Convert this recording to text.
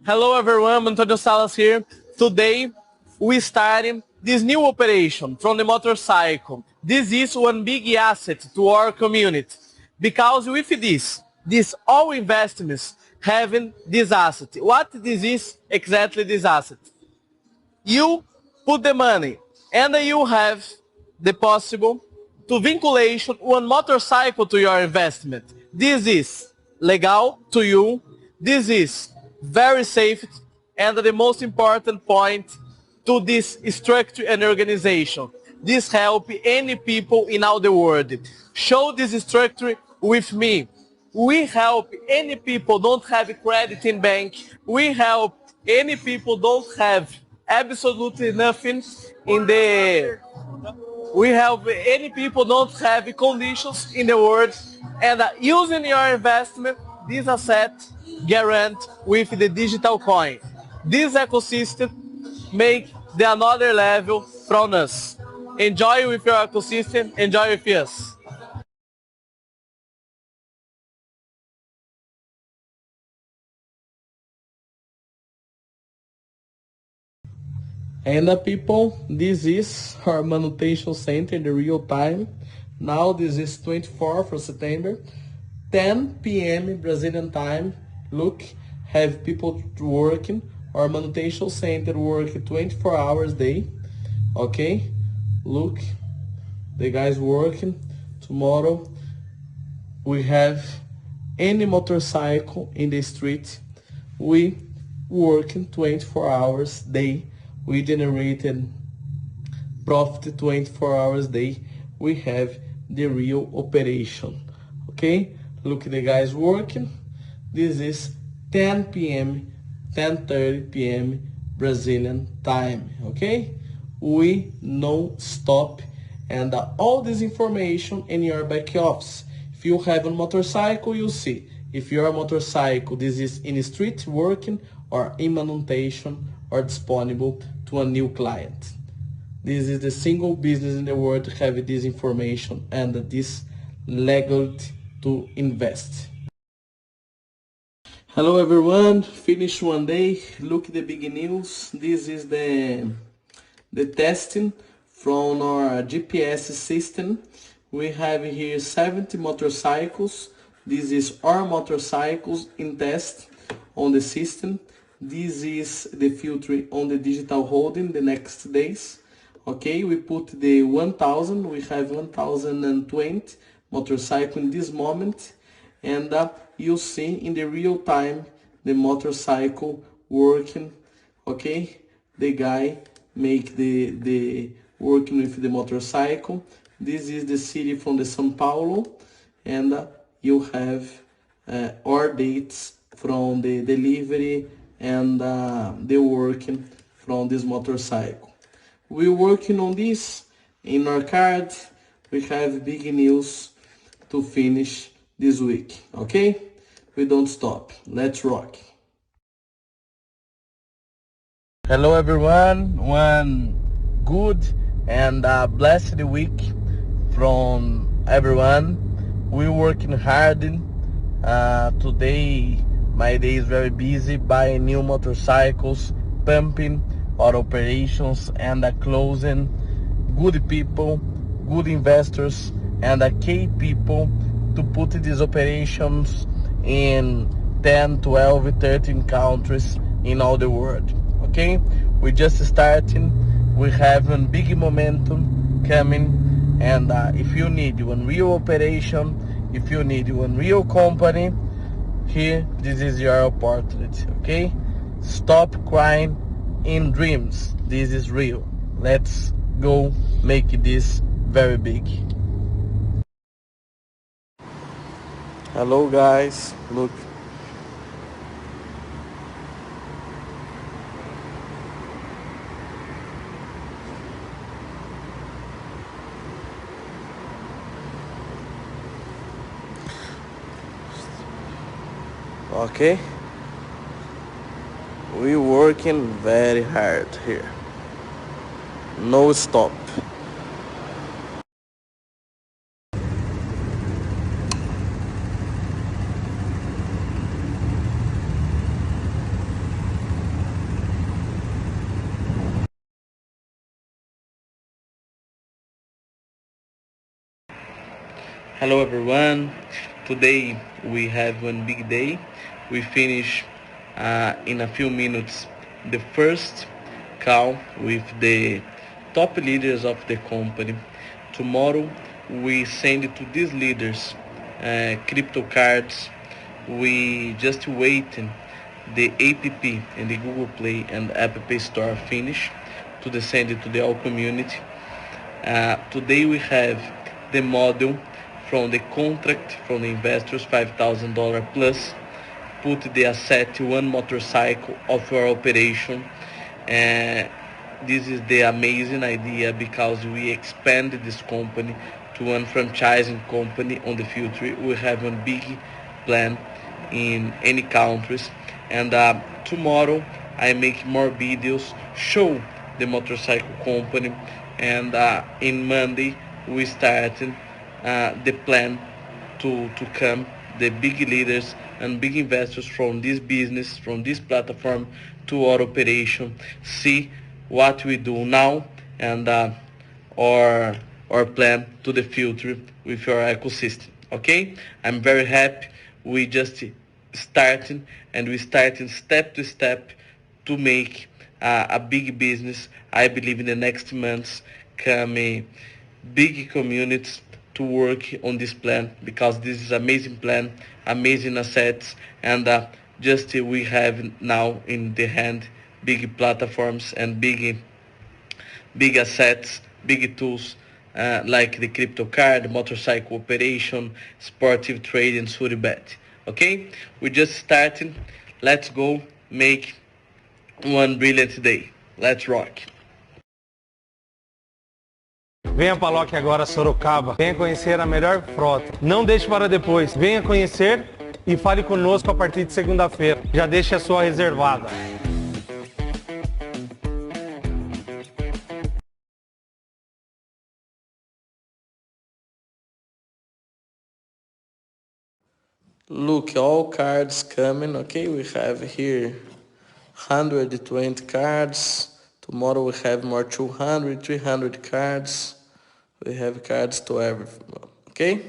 Hello everyone, Antonio Salas here. Today we starting this new operation from the motorcycle. This is one big asset to our community because with this all investments having this asset. What this is exactly this asset? You put the money and you have the possible to vinculation one motorcycle to your investment. This is legal to you. This is very safe and the most important point to this structure and organization. This help any people in all the world. Show this structure with me. We help any people don't have credit in bank. We help any people don't have absolutely nothing in the we help any people don't have conditions in the world and using your investment this asset guarantee with the digital coin. This ecosystem make the another level from us. Enjoy with your ecosystem, enjoy with us. And people, this is our manutention center in the real time. Now this is 24th of September, 10 p.m. Brazilian time. Look, have people working. Our manutention center work 24 hours a day. Okay, look, the guys working. Tomorrow we have any motorcycle in the street. We working 24 hours a day. We generated profit 24 hours a day. We have the real operation. Okay, look at the guys working. This is 10 p.m. 10:30 p.m. Brazilian time. Okay, we no stop and all this information in your back office. If you have a motorcycle, you see if your motorcycle this is in street working or in manutention or disponible to a new client. This is the single business in the world to have this information and this legality to invest. Hello everyone, finish one day, look at the big news. This is the testing from our GPS system. We have here 70 motorcycles. This is our motorcycles in test on the system. This is the filter on the digital holding the next days. Okay, we put the 1000, we have 1020 motorcycle in this moment, and you see in the real time the motorcycle working. Okay, the guy make the working with the motorcycle. This is the city from the São Paulo, and you have our dates from the delivery and the working from this motorcycle. We're working on this in our card. We have big news to finish this week. Okay, we don't stop. Let's rock. Hello everyone, one good and blessed week from everyone. We're working hard. Today my day is very busy buying new motorcycles, pumping our operations and closing good people, good investors and key people to put these operations in 10, 12, 13 countries in all the world. Okay, we're just starting. We have a big momentum coming, and if you need one real operation, if you need one real company, here this is your opportunity. Okay, stop crying in dreams. This is real. Let's go make this very big. Hello guys, look. Okay, we working very hard here, no stop. Hello everyone. Today we have one big day. We finish in a few minutes the first call with the top leaders of the company. Tomorrow we send to these leaders crypto cards. We just waiting the app and the Google Play and App Store finish to send it to the whole community. Today we have the model from the contract from the investors, $5,000 plus, put the asset one motorcycle of our operation. This is the amazing idea because we expanded this company to one franchising company on the future. We have a big plan in any countries, and tomorrow I make more videos show the motorcycle company, and in Monday we started the plan to come the big leaders and big investors from this business, from this platform to our operation, see what we do now and our plan to the future with our ecosystem. Okay, I'm very happy. We just starting, and we starting step to step to make a big business. I believe in the next months coming big communities to work on this plan, because this is amazing plan, amazing assets, and just we have now in the hand big platforms and big assets, big tools like the crypto card, motorcycle operation, sportive trading, surebet. Okay, we just starting. Let's go make one brilliant day. Let's rock. Venha para Loki agora, Sorocaba. Venha conhecer a melhor frota. Não deixe para depois. Venha conhecer e fale conosco a partir de segunda-feira. Já deixe a sua reservada. Look, all cards coming. Okay, we have here 120 cards. Tomorrow we have more 200, 300 cards. We have cards to everyone. Okay?